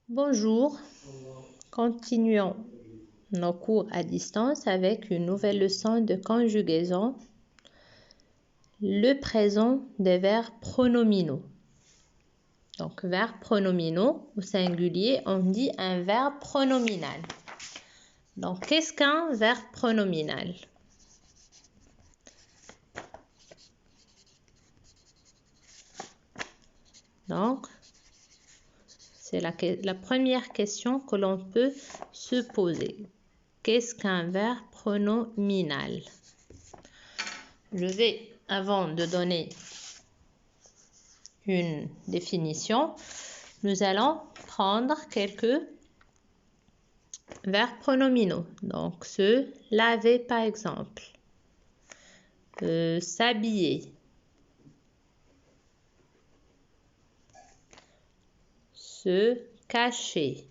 Bonjour, continuons nos cours à distance avec une nouvelle leçon de conjugaison, le présent des verbes pronominaux. Donc, verbes pronominaux au singulier, on dit un verbe pronominal. Donc, qu'est-ce qu'un verbe pronominal? Donc, c'est la première question que l'on peut se poser. Qu'est-ce qu'un verbe pronominal? Je vais, avant de donner une définition, nous allons prendre quelques verbes pronominaux. Donc, se laver par exemple, s'habiller, se cacher,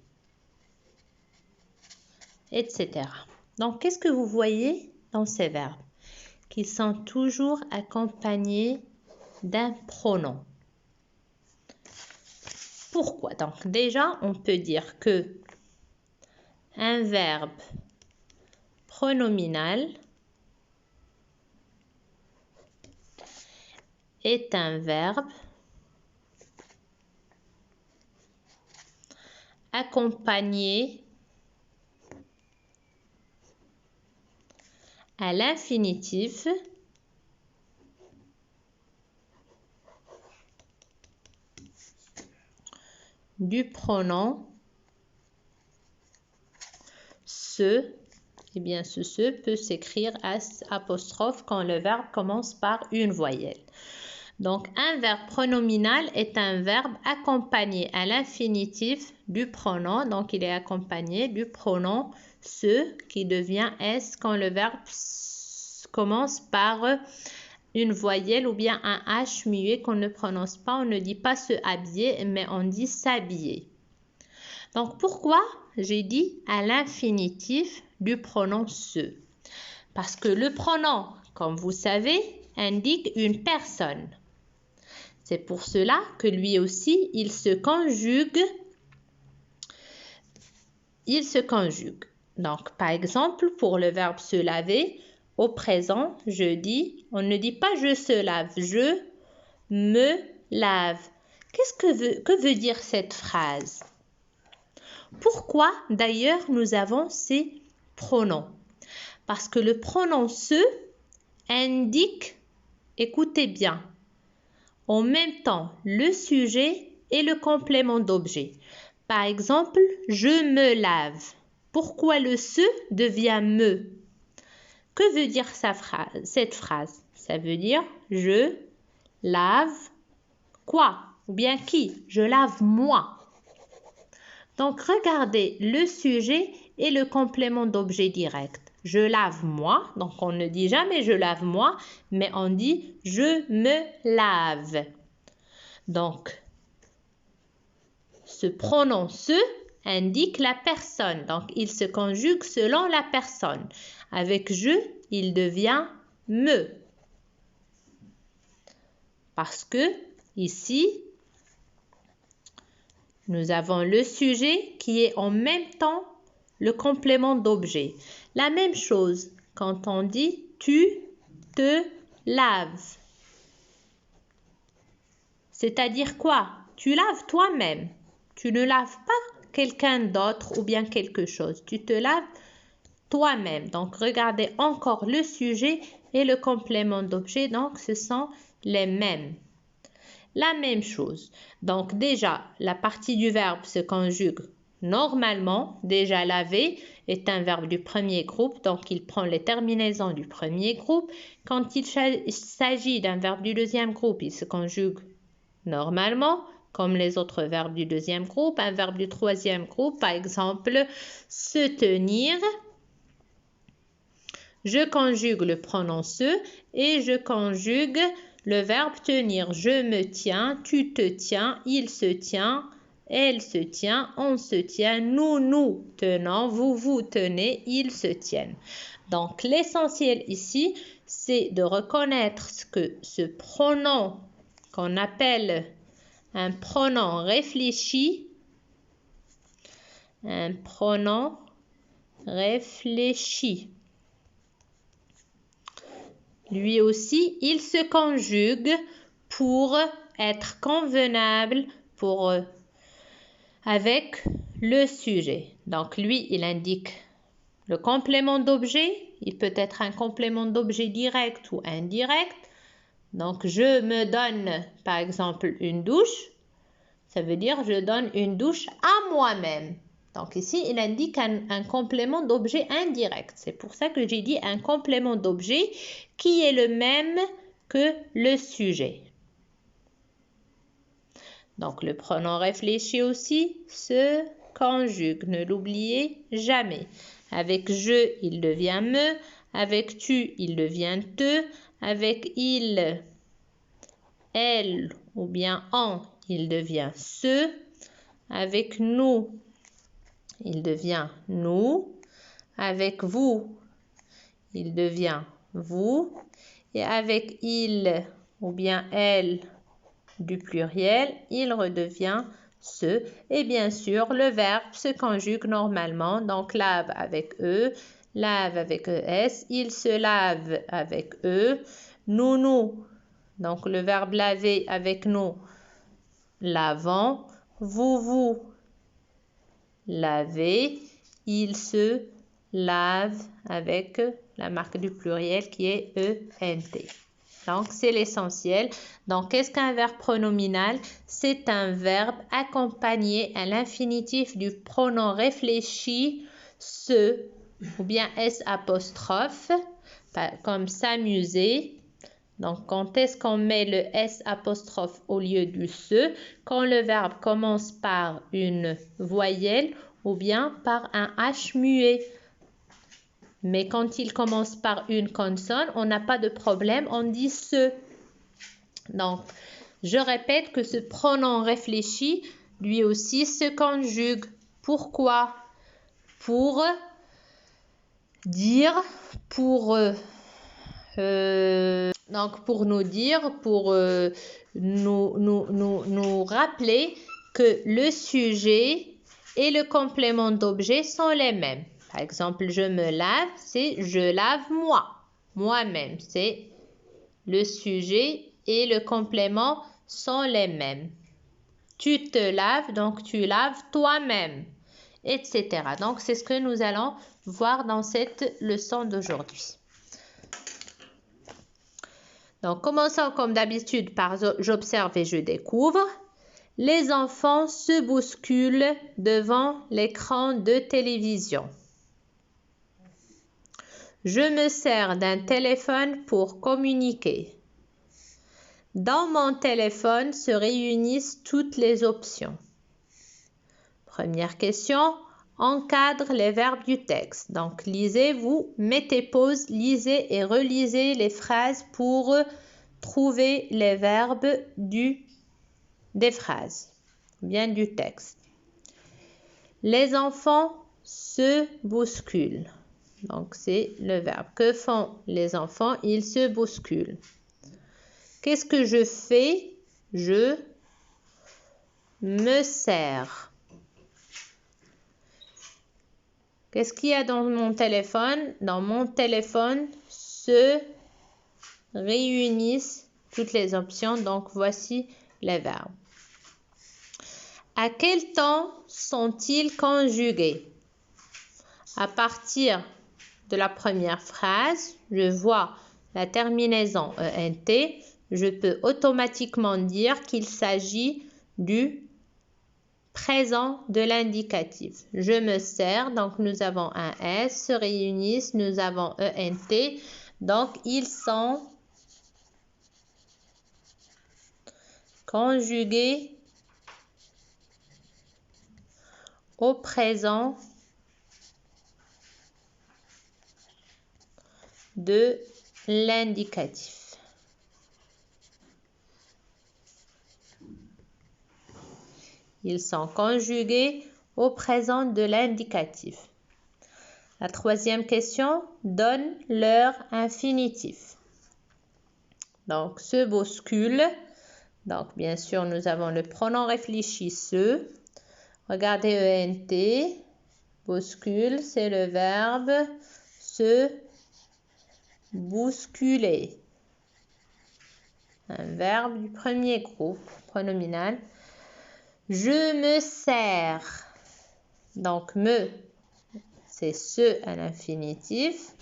etc. Donc, qu'est-ce que vous voyez dans ces verbes? Qu'ils sont toujours accompagnés d'un pronom. Pourquoi? Donc, déjà, on peut dire que un verbe pronominal est un verbe accompagné à l'infinitif du pronom se. Eh bien, ce se peut s'écrire apostrophe quand le verbe commence par une voyelle. Donc, un verbe pronominal est un verbe accompagné à l'infinitif du pronom. Donc, il est accompagné du pronom se qui devient s quand le verbe commence par une voyelle ou bien un H muet qu'on ne prononce pas. On ne dit pas se habiller, mais on dit s'habiller. Donc, pourquoi j'ai dit à l'infinitif du pronom se? Parce que le pronom, comme vous savez, indique une personne. C'est pour cela que lui aussi, il se conjugue. Donc, par exemple, pour le verbe se laver, au présent, on ne dit pas je se lave, je me lave. Que veut dire cette phrase? Pourquoi d'ailleurs nous avons ces pronoms? Parce que le pronom se indique, écoutez bien, en même temps le sujet et le complément d'objet. Par exemple, je me lave. Pourquoi le se devient me? Que veut dire cette phrase? Ça veut dire je lave quoi? Ou bien qui? Je lave moi. Donc, regardez le sujet et le complément d'objet direct. Je lave moi, donc on ne dit jamais je lave moi, mais on dit je me lave. Donc, ce pronom se indique la personne, donc il se conjugue selon la personne. Avec je, il devient me. Parce que ici, nous avons le sujet qui est en même temps le complément d'objet. La même chose quand on dit tu te laves. C'est-à-dire quoi? Tu laves toi-même. Tu ne laves pas quelqu'un d'autre ou bien quelque chose. Tu te laves toi-même. Donc, regardez encore le sujet et le complément d'objet. Donc, ce sont les mêmes. La même chose. Donc, déjà, la partie du verbe se conjugue normalement. Déjà, laver est un verbe du premier groupe. Donc, il prend les terminaisons du premier groupe. Quand il s'agit d'un verbe du deuxième groupe, il se conjugue normalement, comme les autres verbes du deuxième groupe. Un verbe du troisième groupe, par exemple, se tenir. Je conjugue le pronom se et je conjugue le verbe tenir. Je me tiens, tu te tiens, il se tient, elle se tient, on se tient, nous nous tenons, vous vous tenez, ils se tiennent. Donc, l'essentiel ici, c'est de reconnaître que ce pronom qu'on appelle un pronom réfléchi un pronom réfléchi. Lui aussi, il se conjugue pour être convenable avec le sujet. Donc, lui, il indique le complément d'objet. Il peut être un complément d'objet direct ou indirect. Donc, je me donne, par exemple, une douche. Ça veut dire je donne une douche à moi-même. Donc, ici, il indique un complément d'objet indirect. C'est pour ça que j'ai dit un complément d'objet qui est le même que le sujet. Donc, le pronom réfléchi aussi se conjugue. Ne l'oubliez jamais. Avec je, il devient me. Avec tu, il devient te. Avec il, elle ou bien on, il devient ce. Avec nous, il devient nous. Avec vous, il devient vous. Et avec il ou bien elle du pluriel, il redevient se. Et bien sûr, le verbe se conjugue normalement. Donc, lave avec E, lave avec ES, il se lave avec E, nous. Donc, le verbe laver avec nous, lavons, vous lavez, il se lave avec la marque du pluriel qui est ENT. Donc, c'est l'essentiel. Donc, qu'est-ce qu'un verbe pronominal? C'est un verbe accompagné à l'infinitif du pronom réfléchi se ou bien S apostrophe, comme s'amuser. Donc, quand est-ce qu'on met le S apostrophe au lieu du se? Quand le verbe commence par une voyelle ou bien par un H muet. Mais quand il commence par une consonne, on n'a pas de problème, on dit se. Donc, je répète que ce pronom réfléchi, lui aussi, se conjugue. Pourquoi? Pour dire, donc pour nous dire, pour nous rappeler que le sujet et le complément d'objet sont les mêmes. Par exemple, je me lave, c'est je lave moi-même. C'est le sujet et le complément sont les mêmes. Tu te laves, donc tu laves toi-même, etc. Donc, c'est ce que nous allons voir dans cette leçon d'aujourd'hui. Donc, commençons comme d'habitude par j'observe et je découvre. Les enfants se bousculent devant l'écran de télévision. Je me sers d'un téléphone pour communiquer. Dans mon téléphone se réunissent toutes les options. Première question, encadre les verbes du texte. Donc, lisez, vous mettez pause, lisez et relisez les phrases pour trouver les verbes des phrases, bien du texte. Les enfants se bousculent. Donc, c'est le verbe. Que font les enfants? Ils se bousculent. Qu'est-ce que je fais? Je me sers. Qu'est-ce qu'il y a dans mon téléphone? Dans mon téléphone se réunissent toutes les options. Donc, voici les verbes. À quel temps sont-ils conjugués? À partir de la première phrase, je vois la terminaison ENT. Je peux automatiquement dire qu'il s'agit du présent de l'indicatif. Je me sers, donc nous avons un S, se réunissent, nous avons ENT. Donc, ils sont conjugués au présent de l'indicatif. Ils sont conjugués au présent de l'indicatif. La troisième question, donne leur infinitif. Donc, se bouscule. Donc, bien sûr, nous avons le pronom réfléchi se. Regardez ENT. Bouscule, c'est le verbe se bousculer. Un verbe du premier groupe, pronominal. Je me sers. Donc, me, c'est ce à l'infinitif.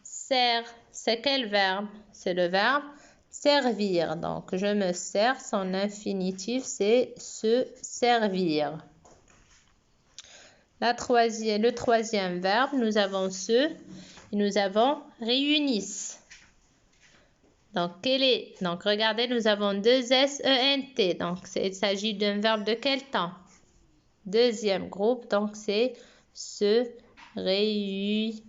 Sers, c'est quel verbe? C'est le verbe servir. Donc, je me sers, son infinitif, c'est se servir. Le troisième verbe, nous avons se et nous avons réunissent. Donc, regardez, nous avons deux S-E-N-T. Donc, il s'agit d'un verbe de quel temps? Deuxième groupe, donc c'est se réunir.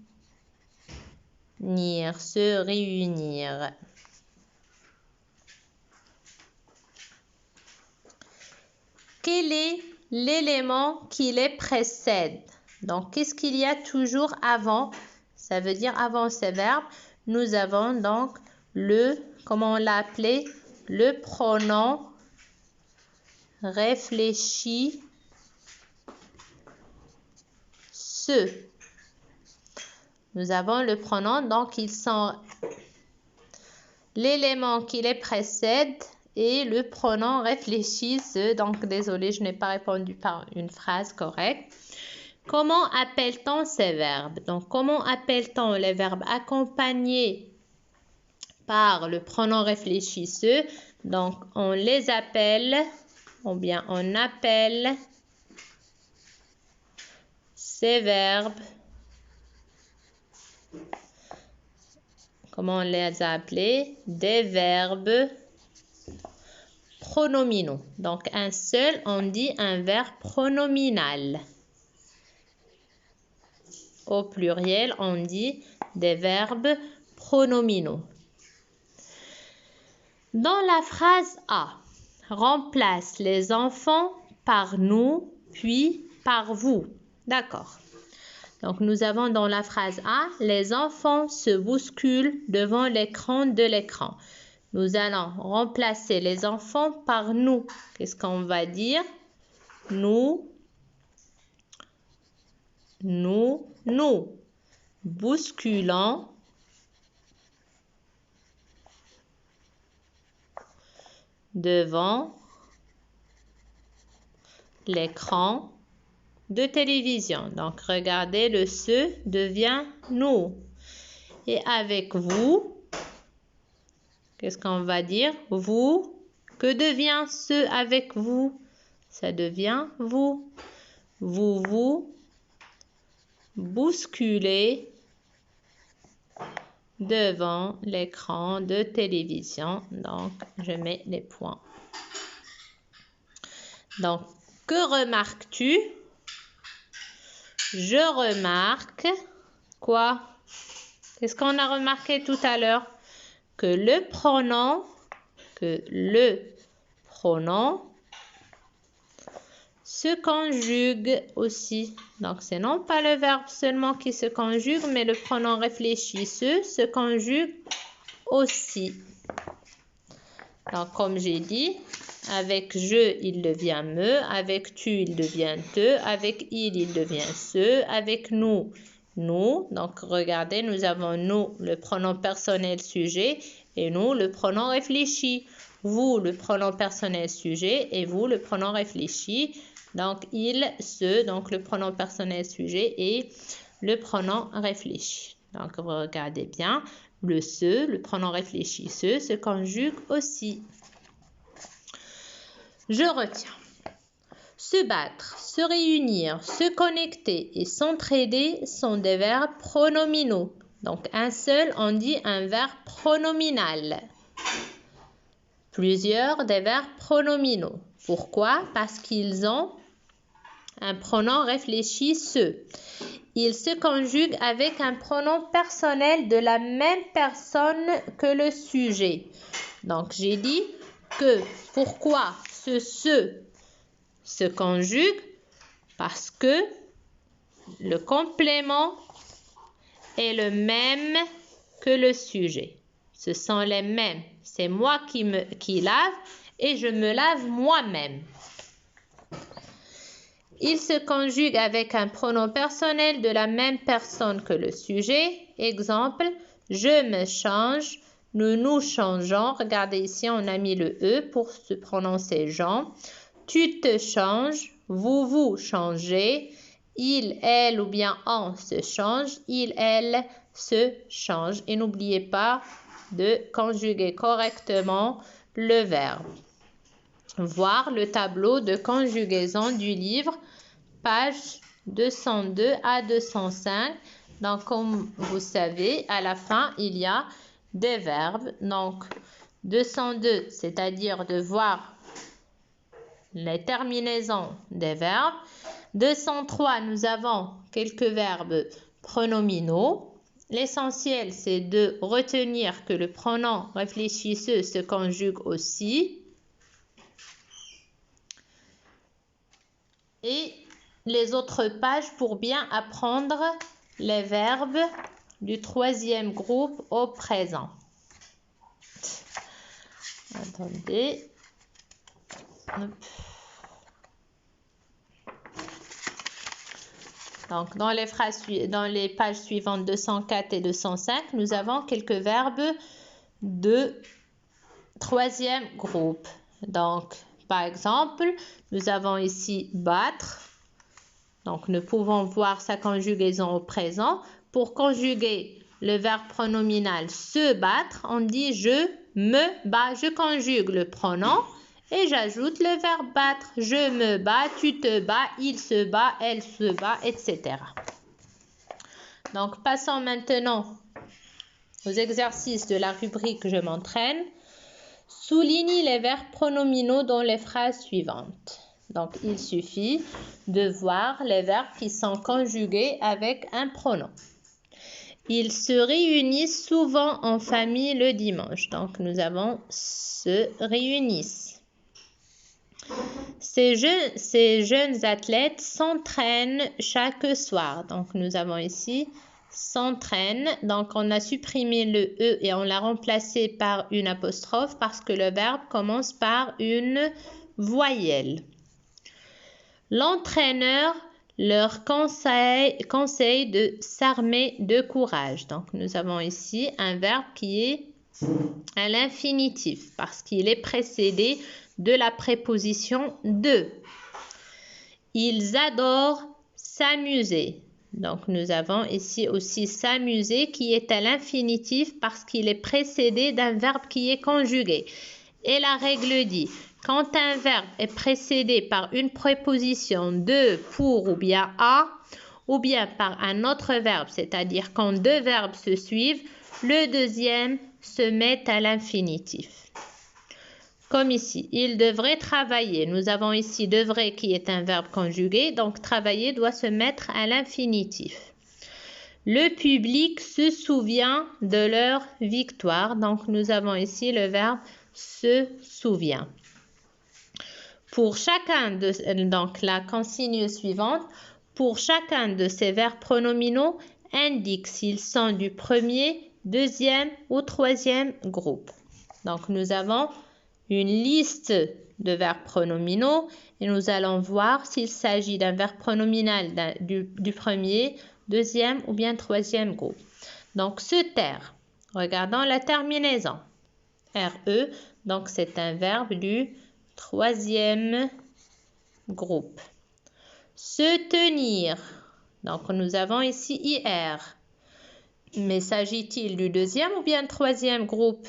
Se réunir. Quel est l'élément qui les précède? Donc, qu'est-ce qu'il y a toujours avant? Ça veut dire avant ces verbes, nous avons donc comment on l'a appelé? Le pronom réfléchi se. Nous avons le pronom, donc ils sont l'élément qui les précède et le pronom réfléchi se. Donc, désolé, je n'ai pas répondu par une phrase correcte. Comment appelle-t-on ces verbes? Donc, comment appelle-t-on les verbes accompagnés par le pronom réfléchi se? Donc, on les appelle, ou bien on appelle ces verbes. Comment on les a appelés? Des verbes pronominaux. Donc, un seul, on dit un verbe pronominal. Au pluriel, on dit des verbes pronominaux. Dans la phrase A, remplace les enfants par nous, puis par vous. D'accord. Donc, nous avons dans la phrase A, les enfants se bousculent devant l'écran de l'écran. Nous allons remplacer les enfants par nous. Qu'est-ce qu'on va dire? Nous bousculons devant l'écran de télévision. Donc, regardez, le se devient nous. Et avec vous, qu'est-ce qu'on va dire? Vous. Que devient ce avec vous? Ça devient vous. Vous bousculez devant l'écran de télévision. Donc, je mets les points. Donc, que remarques-tu? Je remarque quoi? Qu'est-ce qu'on a remarqué tout à l'heure? Que le pronom se conjugue aussi. Donc, c'est non pas le verbe seulement qui se conjugue, mais le pronom réfléchi se conjugue aussi. Donc, comme j'ai dit, avec je, il devient me. Avec tu, il devient te. Avec il devient ce. Avec nous. Donc, regardez, nous avons nous, le pronom personnel sujet, et nous, le pronom réfléchi. Vous, le pronom personnel sujet, et vous, le pronom réfléchi. Donc, il, ce, donc le pronom personnel sujet et le pronom réfléchi. Donc, vous regardez bien, le se, le pronom réfléchi se conjugue aussi. Je retiens. Se battre, se réunir, se connecter et s'entraider sont des verbes pronominaux. Donc, un seul, on dit un verbe pronominal. Plusieurs, des verbes pronominaux. Pourquoi? Parce qu'ils ont un pronom réfléchi se. Ils se conjuguent avec un pronom personnel de la même personne que le sujet. Donc, j'ai dit que pourquoi ce se conjugue? Parce que le complément est le même que le sujet. Ce sont les mêmes. C'est moi qui lave et je me lave moi-même. Il se conjugue avec un pronom personnel de la même personne que le sujet. Exemple, je me change, nous nous changeons. Regardez ici, on a mis le E pour se prononcer Jean. Tu te changes, vous vous changez. Il, elle ou bien on se change. Il, elle se change. Et n'oubliez pas de conjuguer correctement le verbe. Voir le tableau de conjugaison du livre, page 202 à 205. Donc, comme vous savez, à la fin, il y a des verbes. Donc, 202, c'est-à-dire de voir les terminaisons des verbes. 203, nous avons quelques verbes pronominaux. L'essentiel, c'est de retenir que le pronom réfléchisseux se conjugue aussi. Et les autres pages pour bien apprendre les verbes du troisième groupe au présent. Attendez. Hop. Donc, dans les pages suivantes 204 et 205, nous avons quelques verbes de troisième groupe. Donc, par exemple, nous avons ici battre. Donc, nous pouvons voir sa conjugaison au présent. Pour conjuguer le verbe pronominal se battre, on dit je me bats. Je conjugue le pronom et j'ajoute le verbe battre. Je me bats, tu te bats, il se bat, elle se bat, etc. Donc, passons maintenant aux exercices de la rubrique Je m'entraîne. Souligne les verbes pronominaux dans les phrases suivantes. Donc, il suffit de voir les verbes qui sont conjugués avec un pronom. Ils se réunissent souvent en famille le dimanche. Donc, nous avons se réunissent. Ces jeunes athlètes s'entraînent chaque soir. Donc, nous avons ici s'entraîne. Donc, on a supprimé le E et on l'a remplacé par une apostrophe parce que le verbe commence par une voyelle. L'entraîneur leur conseille de s'armer de courage. Donc, nous avons ici un verbe qui est à l'infinitif parce qu'il est précédé de la préposition de. Ils adorent s'amuser. Donc, nous avons ici aussi s'amuser qui est à l'infinitif parce qu'il est précédé d'un verbe qui est conjugué. Et la règle dit, quand un verbe est précédé par une préposition de, pour ou bien à, ou bien par un autre verbe, c'est-à-dire quand deux verbes se suivent, le deuxième se met à l'infinitif. Comme ici, il devrait travailler. Nous avons ici devrait qui est un verbe conjugué, donc travailler doit se mettre à l'infinitif. Le public se souvient de leur victoire, donc nous avons ici le verbe se souvient. Pour chacun de donc la consigne suivante, pour chacun de ces verbes pronominaux, indique s'ils sont du premier, deuxième ou troisième groupe. Donc nous avons une liste de verbes pronominaux et nous allons voir s'il s'agit d'un verbe pronominal du premier, deuxième ou bien troisième groupe. Donc, se taire. Regardons la terminaison. RE, donc c'est un verbe du troisième groupe. Se tenir. Donc, nous avons ici IR. Mais s'agit-il du deuxième ou bien troisième groupe?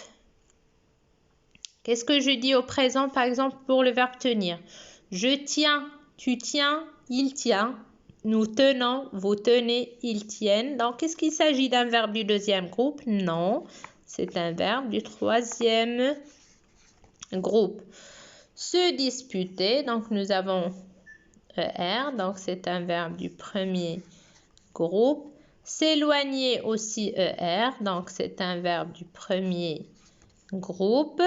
Qu'est-ce que je dis au présent, par exemple, pour le verbe tenir? Je tiens, tu tiens, il tient. Nous tenons, vous tenez, ils tiennent. Donc, est-ce qu'il s'agit d'un verbe du deuxième groupe? Non, c'est un verbe du troisième groupe. Se disputer, donc nous avons ER, donc c'est un verbe du premier groupe. S'éloigner aussi ER, donc c'est un verbe du premier groupe.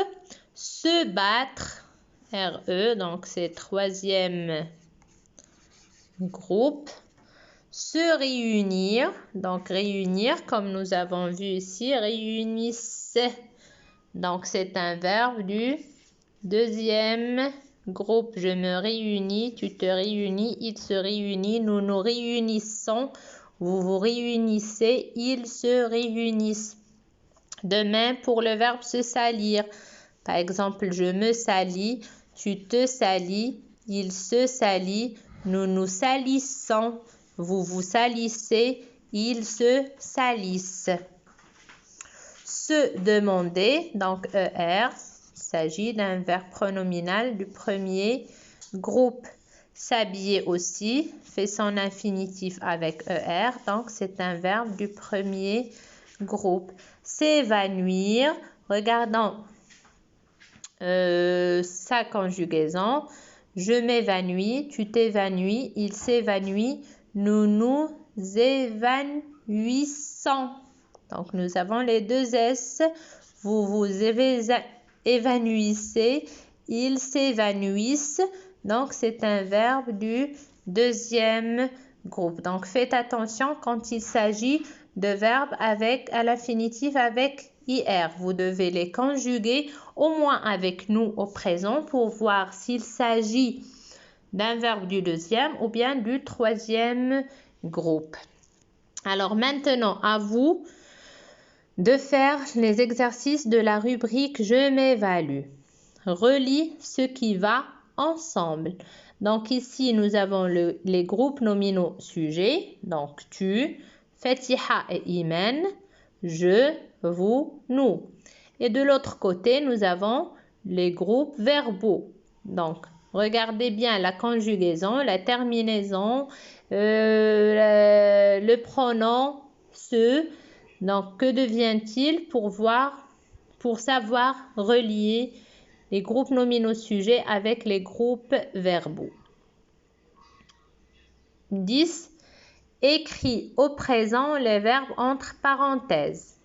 Se battre, RE, donc c'est troisième groupe. Se réunir, donc réunir, comme nous avons vu ici, réunissez. Donc c'est un verbe du deuxième groupe, je me réunis, tu te réunis, il se réunit, nous nous réunissons, vous vous réunissez, ils se réunissent. De même pour le verbe se salir. Par exemple, je me salis, tu te salis, il se salit, nous nous salissons, vous vous salissez, ils se salissent. Se demander, donc ER, il s'agit d'un verbe pronominal du premier groupe. S'habiller aussi, fait son infinitif avec ER, donc c'est un verbe du premier groupe. S'évanouir, regardons sa conjugaison. Je m'évanouis, tu t'évanouis, il s'évanouit, nous nous évanouissons. Donc, nous avons les deux S. Vous vous évanouissez, ils s'évanouissent. Donc, c'est un verbe du deuxième groupe. Donc, faites attention quand il s'agit de verbes à l'infinitif avec IR. Vous devez les conjuguer au moins avec nous au présent pour voir s'il s'agit d'un verbe du deuxième ou bien du troisième groupe. Alors maintenant, à vous de faire les exercices de la rubrique « Je m'évalue ». Relis ce qui va ensemble. Donc ici, nous avons les groupes nominaux sujets. Donc tu, Fatiha et Imen, je, vous, nous. Et de l'autre côté, nous avons les groupes verbaux. Donc, regardez bien la conjugaison, la terminaison, le pronom se. Donc, que devient-il pour savoir relier les groupes nominaux sujets avec les groupes verbaux? 10. Écris au présent les verbes entre parenthèses.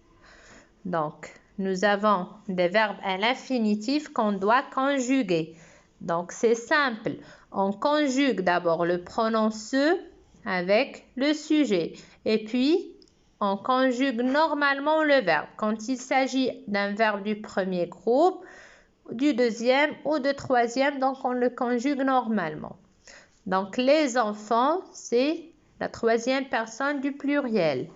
Donc, nous avons des verbes à l'infinitif qu'on doit conjuguer. Donc, c'est simple. On conjugue d'abord le pronom se avec le sujet. Et puis, on conjugue normalement le verbe. Quand il s'agit d'un verbe du premier groupe, du deuxième ou du troisième, donc on le conjugue normalement. Donc, les enfants, c'est la troisième personne du pluriel.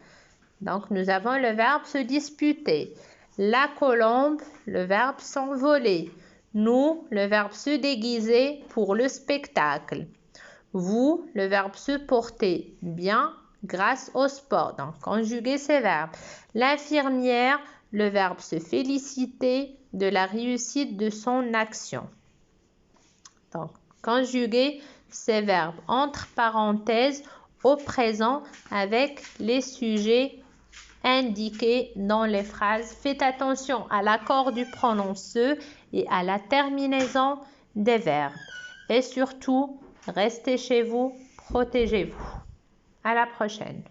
Donc, nous avons le verbe se disputer. La colombe, le verbe s'envoler. Nous, le verbe se déguiser pour le spectacle. Vous, le verbe se porter bien grâce au sport. Donc, conjuguer ces verbes. L'infirmière, le verbe se féliciter de la réussite de son action. Donc, conjuguer ces verbes entre parenthèses au présent avec les sujets indiqués dans les phrases. Faites attention à l'accord du pronom se et à la terminaison des verbes. Et surtout, restez chez vous, protégez-vous. À la prochaine.